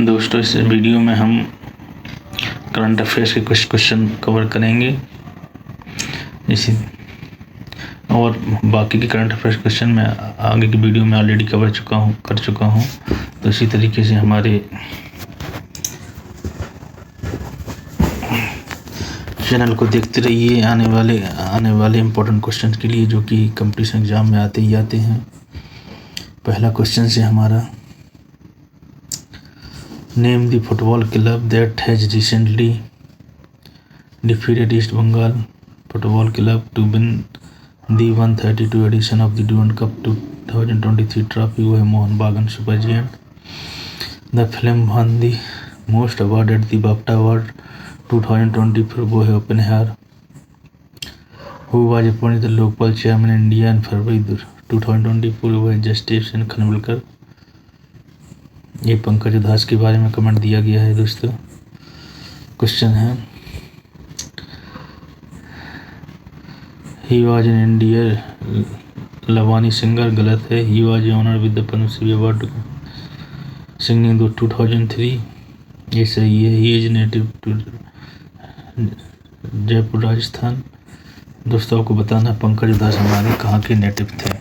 दोस्तों, इस वीडियो में हम करंट अफेयर्स के कुछ क्वेश्चन कवर करेंगे। इसी और बाकी के करंट अफेयर्स क्वेश्चन मैं आगे की वीडियो में ऑलरेडी कर चुका हूँ। तो इसी तरीके से हमारे चैनल को देखते रहिए आने वाले इम्पोर्टेंट क्वेश्चन के लिए, जो कि कंपटीशन एग्जाम में आते हैं। पहला क्वेश्चन से हमारा, name the football club that has recently defeated East Bengal Football Club to win the 132 edition of the Durand Cup 2023 trophy. वो है मोहन बागान super जिएंट। The film won the most award at the BAFTA Award 2024. वो है Oppenheimer. Who was appointed the Lokpal chairman India in फरवरी 2024. वो है justice Khanwilkar. ये पंकज उधास के बारे में कमेंट दिया गया है दोस्तों। क्वेश्चन है, he was in India Lavani singer. गलत है। He was honoured with the Padmashri award singing 2003। ये सही है। He is native to Jaipur Rajasthan. दोस्तों, आपको बताना पंकज उधास हमारे कहाँ के नेटिव थे।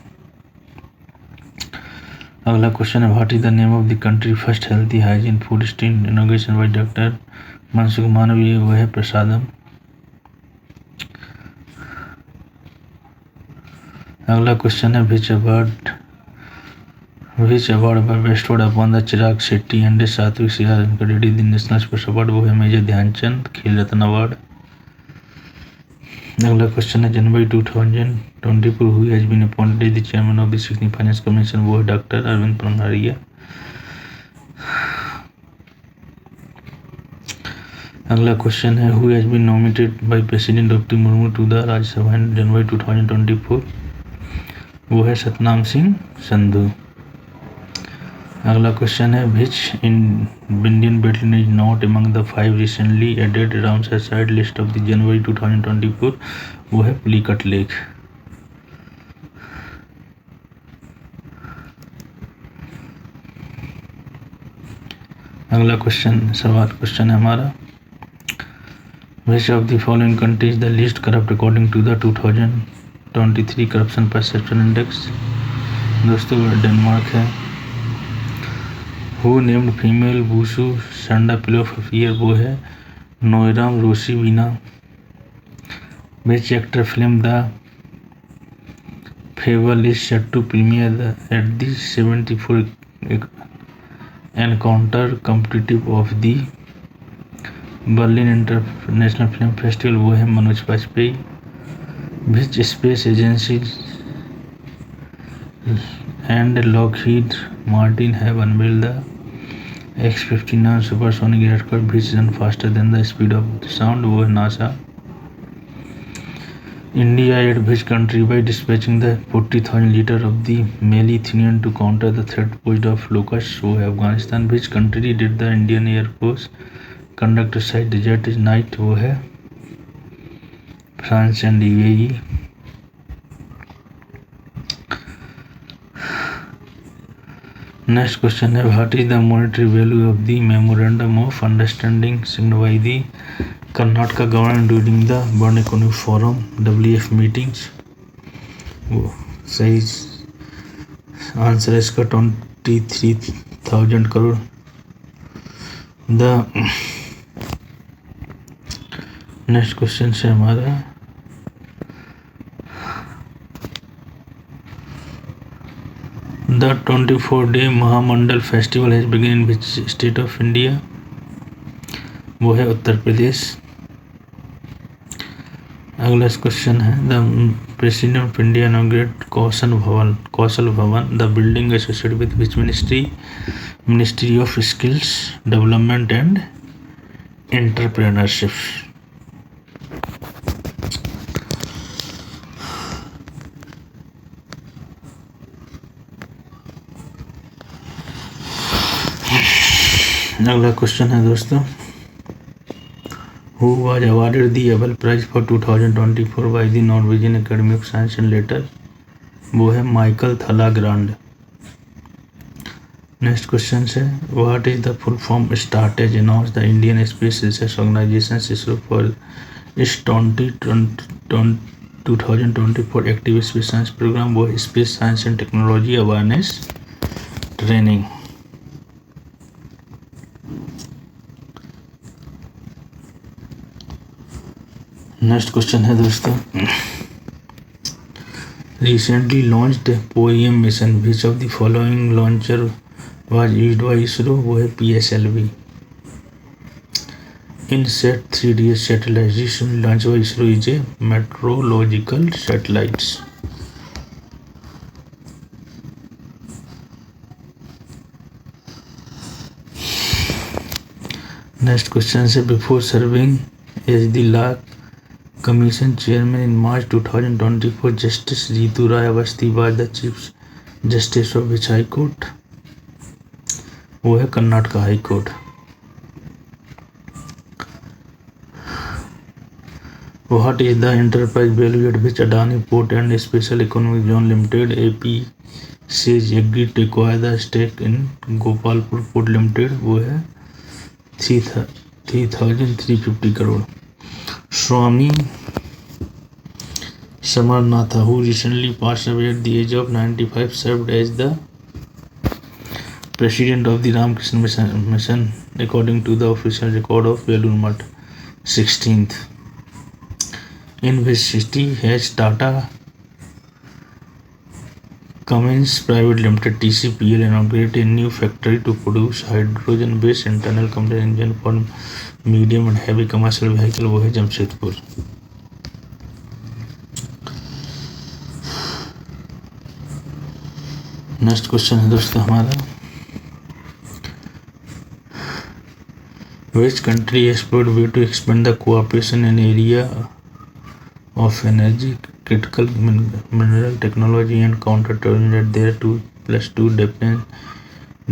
अगला क्वेश्चन है, what is the name of the country first healthy hygiene food street inauguration by doctor Mansukh Mandaviya. वह है प्रसादम। अगला क्वेश्चन है, which award by bestowed upon the Chirag Shetty and Satwik Shivaji the national sports award. वो है मेजर ध्यानचंद खेल रत्न अवार्ड। अगला क्वेश्चन है, January 2024 who has been appointed the chairman of the 16th finance commission. वो है डॉक्टर अरविंद पनगारिया। अगला क्वेश्चन है, who has been nominated by president Droupadi Murmu to the Rajya Sabha in January 2024। वो है सतनाम सिंह संधू। अगला क्वेश्चन है, which Indian battalion is not among the 5 recently added Ramsar site list of the January 2024। वो है पुलिकट लेक। अगला क्वेश्चन है हमारा, which of the following country is the least corrupt according to the 2023 corruption perception index. दोस्तों, Denmark है। Who named female wushu sanda play of year. वो है Naorem Roshibina. Which actor film the fable is set to premiere at the 74 encounter competitive of the Berlin international film festival. वो है Manoj Vajpayee. Which space agency and Lockheed Martin have unveiled the X-59 supersonic aircraft which run faster than the speed of sound। वो है NASA. India aid which country by dispatching the 40,000 litre of the malathion to counter the threat posed of locusts। वो है Afghanistan. which country did the Indian Air Force conduct a site desert night। वो है France and UAE। Next question है, what is the monetary value of the memorandum of understanding signed by the Karnataka government during the world economic forum WF meetings. वो सही answer है इसका 23,000 crore. The next question है हमारा, The 24-day Mahamandal festival has begin in which state of India. वो है उत्तर प्रदेश। अगला question है, the president of India inaugurate Kaushal Bhavan the building associated with which ministry of skills development and entrepreneurship. अगला question है दोस्तों, who was awarded the Abel prize for 2024 by the Norwegian academy of science and letter. वो है Michael Talagrand. Next question है what is the full form स्टार्टेज announce the Indian space research organisation ISRO for is 2024 active space science programme वो space science and technology awareness training. Next question है दोस्तों recently launched POEM mission which of the following launcher was used by ISRO वो है PSLV। InSat 3D satellite recently launched by ISRO is a meteorological satellites। Next question is before serving as the Law Commission chairman in March 2024, Justice Ritu Rai Awasthi was the Chief Justice of which High Court? वो है Karnataka high court. What is the enterprise value at which Adani Port and Special Economic Zone Limited AP says agreed to acquire the stake in Gopalpur Port Limited? वो है 3,350 crore. Swami Samarnatha, who recently passed away at the age of 95, served as the president of the Ramakrishna Mission according to the official record of Belur Math 16th. In which city has Tata Cummins Private Limited TCPL inaugurated a new factory to produce hydrogen-based internal combustion engine for medium and heavy commercial vehicle? वो है Jamshedpur. Next question है दोस्तों हमारा Which country explored way to expand the cooperation in area of energy, critical mineral technology and counter-terrorism at their 2+2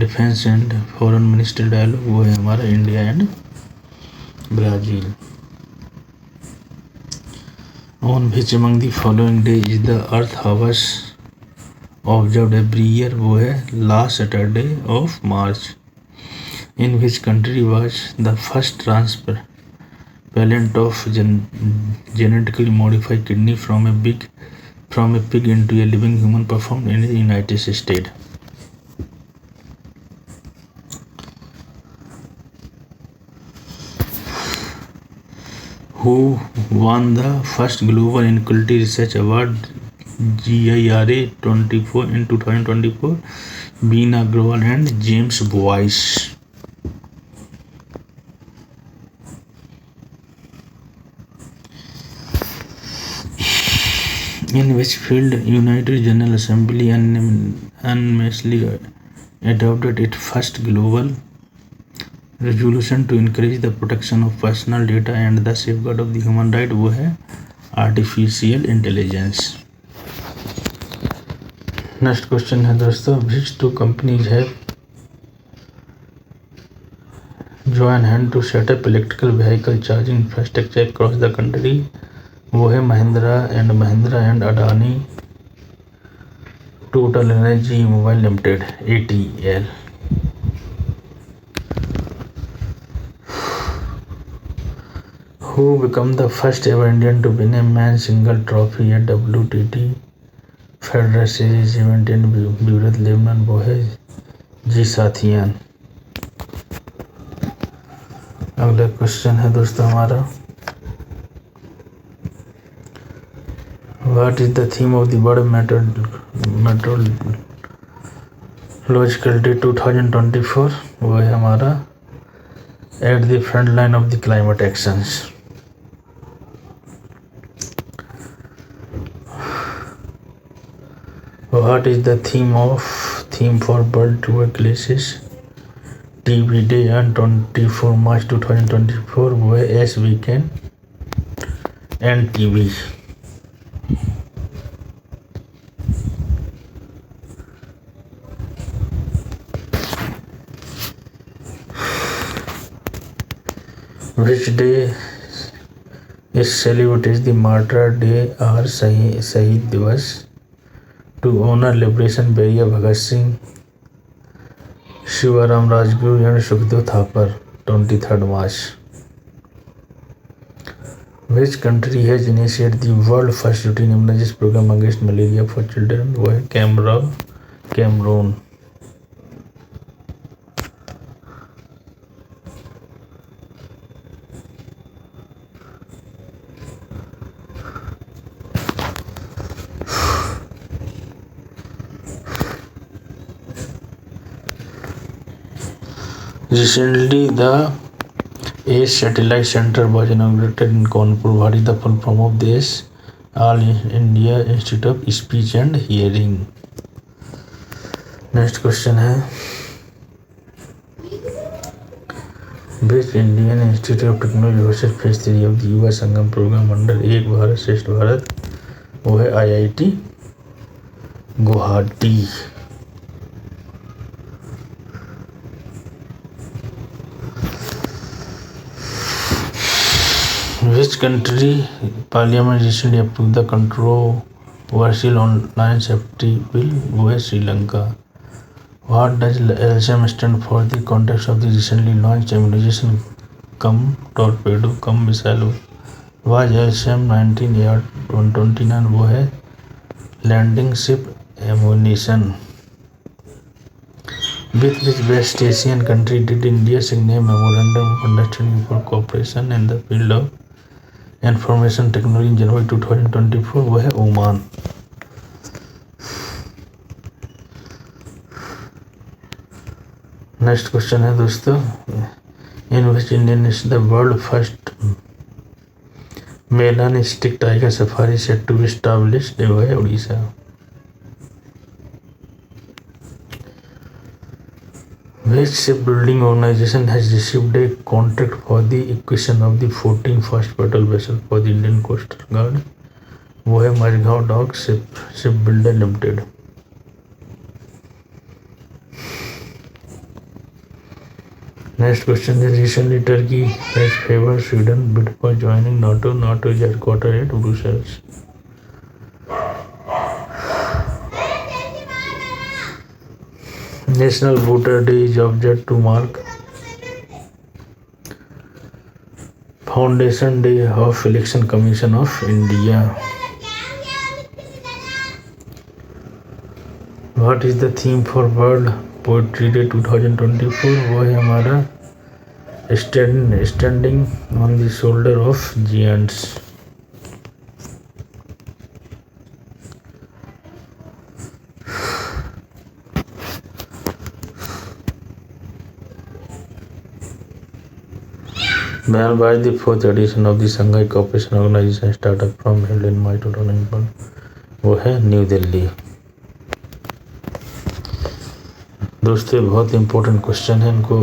defense and foreign minister dialogue? वो है हमारा India and Brazil. On which among the following days is the Earth Hours observed every year? वो है last Saturday of March। In which country was the first transplant of genetically modified kidney from a pig into a living human performed? In the United States। Who won the first Global Inequality Research Award GIRA 24 in 2024? Beena Agrawal and James Boyce। In which field United General Assembly unanimously adopted its first global resolution to encourage the protection of personal data and the safeguard of the human right? वो है artificial intelligence. Next question है दोस्तों which two companies have joined hand to set up electrical vehicle charging infrastructure across the country? वो है Mahindra and Adani total energy mobile limited ATL। Who became the first ever Indian to win a men's single trophy at WTT Federer Series event in Beirut, Lebanon? वो है जी साथियान। अगला question है दोस्तों हमारा What is the theme of the World Meteorological Day 2024? वो है हमारा At the front line of the climate actions। What is the theme for World Tuberculosis TB Day on 24 March 2024? वो है As We Can End TB। Which day is celebrated as the Martyr Day or Shahid Divas to honor liberation warrior Bhagat Singh Shivaram Rajguru and Sukhdev Thapar 23 March. Which country has initiated the world first routine immunization program against malaria for children? वो है Cameroon. Recently, the ACE Satellite Center was inaugurated in Kanpur. What is the full form of this? All India Institute of Speech and Hearing. Next question है, which Indian Institute of Technology hosted phase 3 of the Yuva Sangam program under एक भारत श्रेष्ठ भारत? वो है IIT Guwahati. Which country parliament recently approved the controversial online safety bill? वो है Sri Lanka. What does LSM stand for? The context of the recently launched immunization cum torpedo cum missile was LSM 19/129. वो है landing ship ammunition. With which West Asian country did India sign a memorandum of understanding for cooperation in the field of information technology in January 2024? वो है Oman. Next question है दोस्तों, in which Indian is the world first melanistic tiger safari set to be established? वो है Orissa. Which shipbuilding organization has received a contract for the acquisition of the 14 fast patrol vessels for the Indian Coast Guard? वो है Mazagon dock shipbuilder limited. Next question is, recently Turkey has favored Sweden bid for joining NATO. NATO is headquartered at Brussels. National Voter Day is observed to mark Foundation Day of Election Commission of India. What is the theme for World Poetry Day 2024? वो है हमारा Standing on the Shoulder of Giants. Banned by the 4th edition of the Shanghai Cooperation Organization startup from held in May 2001. वो है new Delhi. दोस्तों बहुत important question है, इनको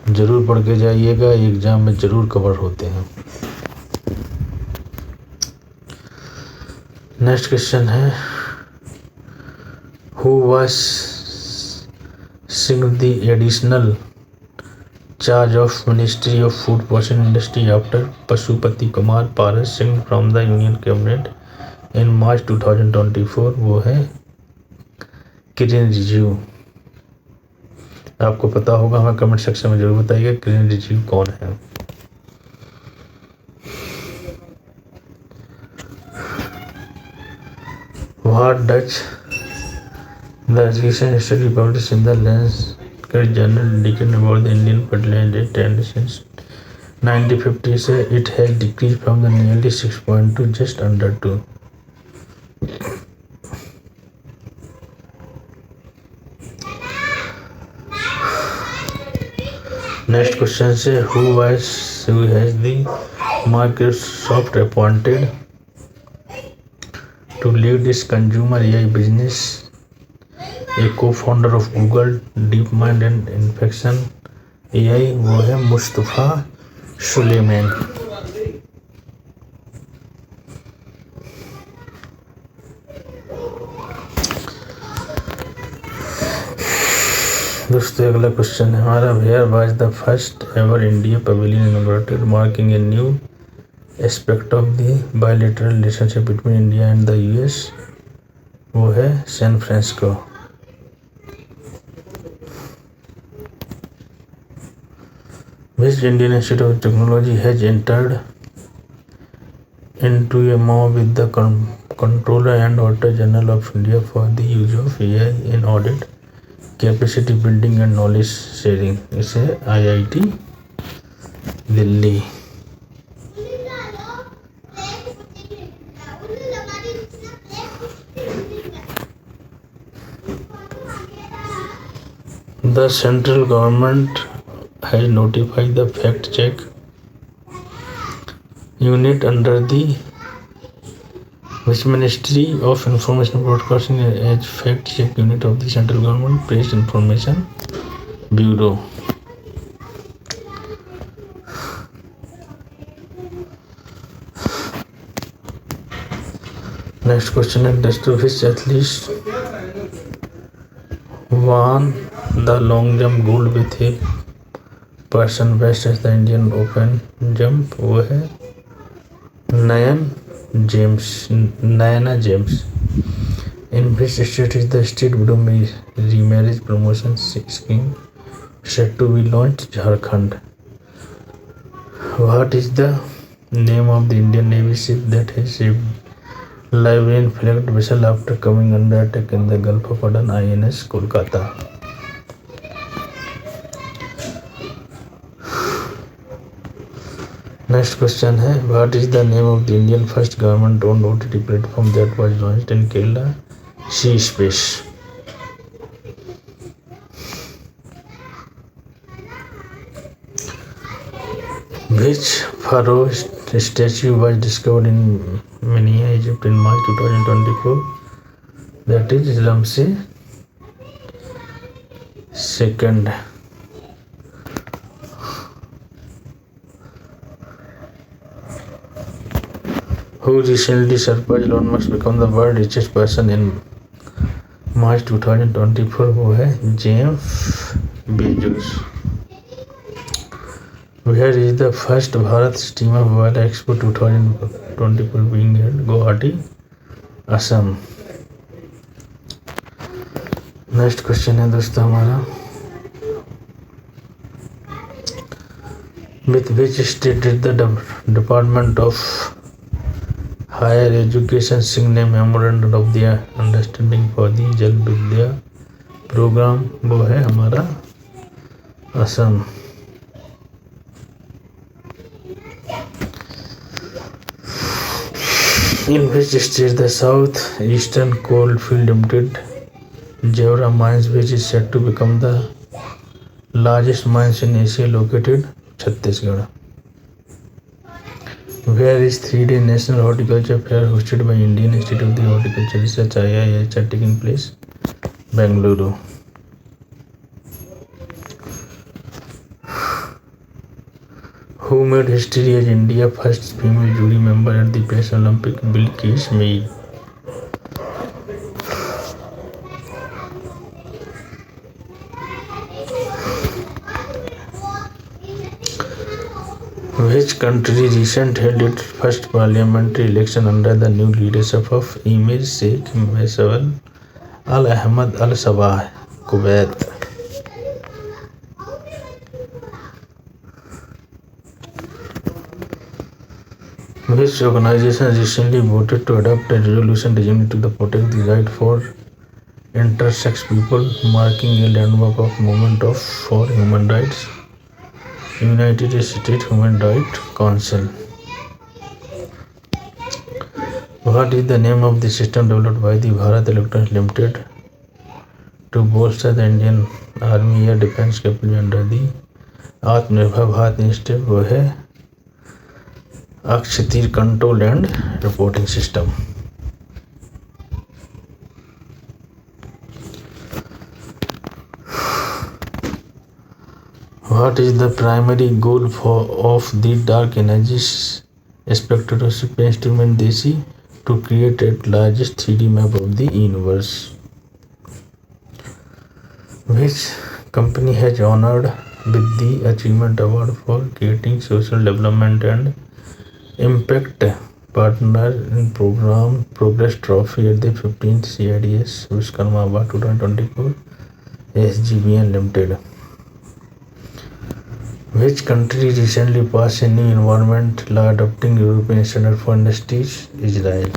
जरूर पढ़ के जाइएगा, एग्जाम में जरूर कवर होते हैं. नेक्स्ट क्वेश्चन है, who was assigned the additional charge of Ministry of Food Processing Industry after Pashupati Kumar Paras Singh from the Union Cabinet in March 2024? वो है किरेन रिजिजू. आपको पता होगा, हमें कमेंट सेक्शन में जरूर बताइएगा किरेन रिजिजू कौन है. What does the recent study published in the Lancet Journal indicate about the Indian fertility trend since 1950? से it has decreased from the nearly 6.2 to just under 2. Next question से, who has the Microsoft appointed to lead its consumer AI business? A co-founder of Google, DeepMind and Inflection AI. वो है मुस्तफा सुलेमान. दोस्तों अगला question है हमारा, where was the first ever India pavilion inaugurated marking a new aspect of the bilateral relationship between India and the US? वो है San Francisco. Which Indian Institute of Technology has entered into a MOU with the Comptroller and Auditor General of India for the use of AI in audit, capacity building and knowledge sharing? इसे IIT Delhi. The central government has notified the fact check unit under the which Ministry of Information and Broadcasting as fact check unit of the central government Press Information Bureau. Next question is which athletes won the long jump gold with a person best as the Indian Open jump? वो है Nayana James. In which state is the state widow remarriage promotion scheme set to be launched? Jharkhand. What is the name of the Indian Navy ship that has saved Liberian flagged vessel after coming under attack in the Gulf of Aden? INS Kolkata. Next question है what is the name of the Indian first government owned OTT platform that was launched in Kerala? Sea Space. Which pharaoh statue was discovered in Menhir, Egypt in March 2024? That is Ramses II. Who recently surpassed Elon Musk become the world richest person in March 2024? वो है Jeff Bezos. Where is the first Bharat Steamer World Expo 2024 being held? Guwahati, Assam. Next question है दोस्तों हमारा with which state did the Department of Higher Education sign a memorandum of the understanding for the जल विद्या programme? वो है हमारा Assam. In which state the South Eastern Coalfield Limited Jewra Mines, which is said to become the largest mines in Asia, located? Chhattisgarh. Where is 3-day National Horticulture Fair hosted by Indian Institute of the Horticulture Research IIH taking place? Bengaluru. Who made history as India's first female jury member at the Paris Olympic? Bilqis Meir. Which country recently held its first parliamentary election under the new leadership of Emir Sheikh Mohammed Al Ahmad Al Sabah? Kuwait. Which organization recently voted to adopt a resolution designed to protect the right for intersex people, marking a landmark of movement for human rights? United States Human Rights Council. What is the name of the system developed by the Bharat Electronics Limited to bolster the Indian Army Air Defense capability under the Atmanirbhar Bharat Initiative? वो है Akashteer control and reporting system. What is the primary goal of the Dark Energy Spectroscopy instrument DESI? To create the largest 3D map of the universe. Which company has honored with the Achievement Award for creating social development and impact partner in program Progress Trophy at the 15th CIDS Vishwakarma Award 2024? SGBN Limited. Which country recently passed a new environment law adopting European standard for industries? Israel.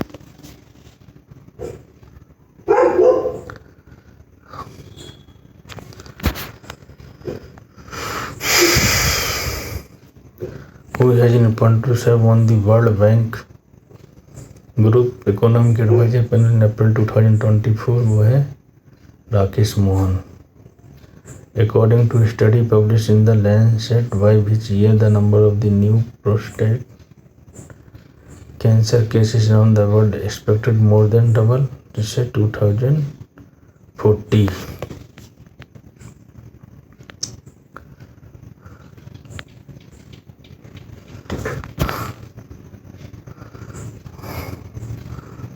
Who has been appointed to serve on the World Bank Group Economic Advisor Panel in April 2024? वो है Rakesh Mohan. According to a study published in the Lancet, by which year the number of the new prostate cancer cases around the world expected more than double? This is 2040.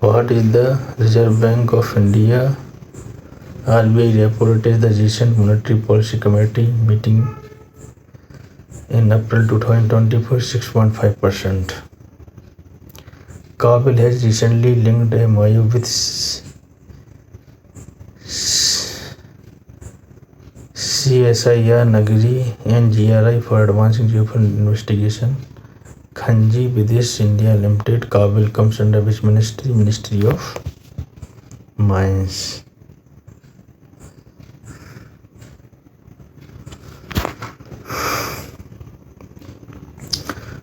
What is the Reserve Bank of India? RBI reported the recent Monetary Policy Committee meeting in April 2024, 6.5%. Kabul has recently linked a MOU with CSIR Nagari and GRI for advancing geophysical investigation. Khanji Videsh India Limited, Kabul comes under which ministry? Ministry of Mines.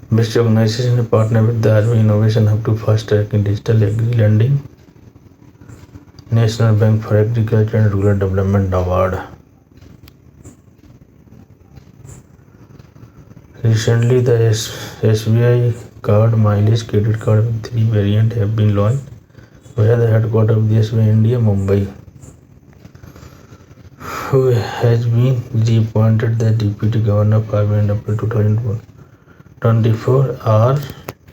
Which organization partner with the RBI Innovation Hub to fast tracking digital agri-lending? National Bank for Agriculture and Rural Development Award. Recently, the SBI card mileage credit card with 3 variants have been launched. Where the headquarters of the SBI India, Mumbai. Who has been reappointed the Deputy Governor of RBI in April 2024? R.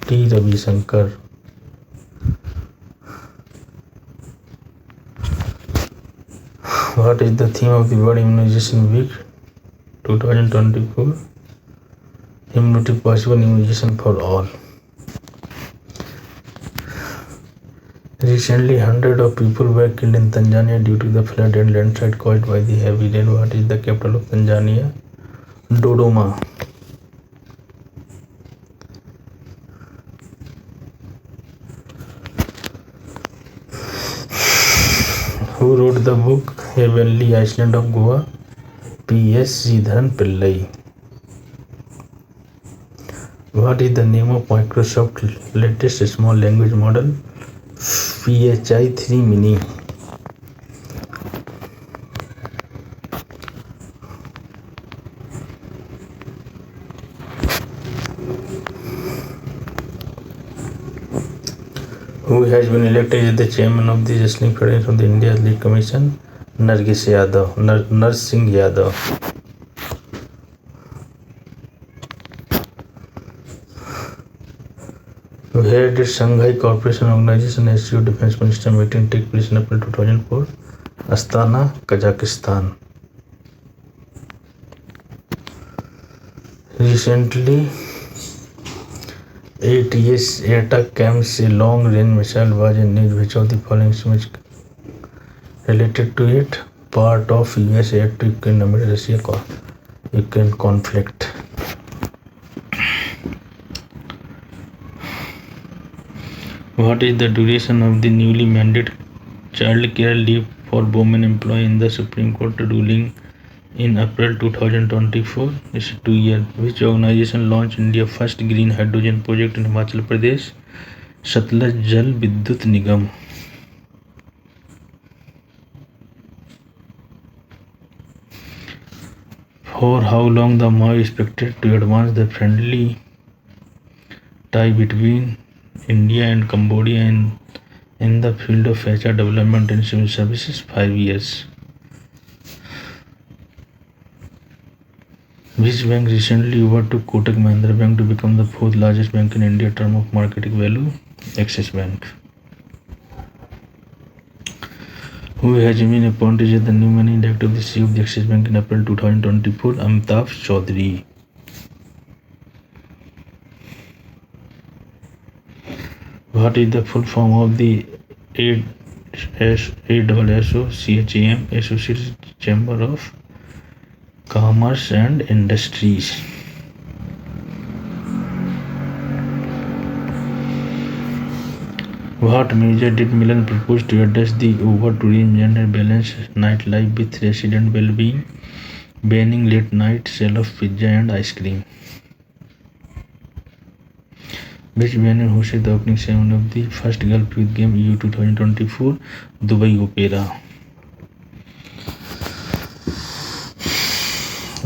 T. Ravishankar. What is the theme of the World Immunization Week 2024? Immunity Possible Immunization for All. Recently, hundreds of people were killed in Tanzania due to the flood and landslide caused by the heavy rain. What is the capital of Tanzania? Dodoma. Who wrote the book Heavenly Island of Goa? P.S. Sridharan Pillai. What is the name of Microsoft's latest small language model? PHI 3 Mini. Who has been elected as the chairman of the Wrestling Federation of the India Athletic Commission? Narsingh Yadav. Where did Shanghai Cooperation Organization SCO Defense Minister meeting take place in April 2004? Astana, Kazakhstan. Recently, ATS ATACMS, a long-range missile, was in news. Which of the following image related to it? Part of US aid to Ukraine amid Russia-Ukraine conflict. What is the duration of the newly mandated child care leave for women employees in the Supreme Court ruling in April 2024? This is 2 years. Which organization launched India's first green hydrogen project in Himachal Pradesh? Satluj Jal Vidyut Nigam. For how long the MOU is expected to advance the friendly tie between India and Cambodia in the field of HR development and civil services? 5 years. Which bank recently overtook Kotak Mahindra Bank to become the 4th largest bank in India in terms of market value? Axis Bank. Who has been appointed as the new managing director of the CEO of the Axis Bank in April 2024? Amitabh Chaudhary. What is the full form of the ASSO-CHAM, Associated Chamber of Commerce and Industries? What measure did Milan propose to address the over-tourism gender balance nightlife with resident well-being, banning late-night sale of pizza and ice cream? Which venue hosted the opening ceremony of the first Gulf Youth Game EU 2024 Dubai Opera?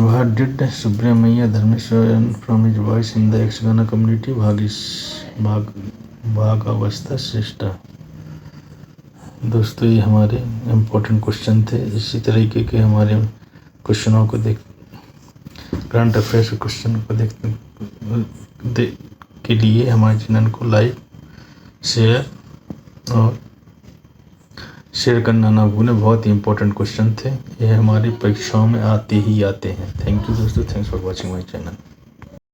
What did Subramanya Dharmeshwaran from his voice in the Yक्षगाना community? भागावस्था श्रेष्ठा। दोस्तों ये हमारे important question थे। इसी तरीके के हमारे क्वेश्चनों को current affairs के क्वेश्चन को देखने के लिए हमारे चैनल को लाइक शेयर करना ना भूलें। बहुत ही इम्पोर्टेंट क्वेश्चन थे, ये हमारी परीक्षाओं में आते ही आते हैं। थैंक यू दोस्तों, thanks for watching my channel.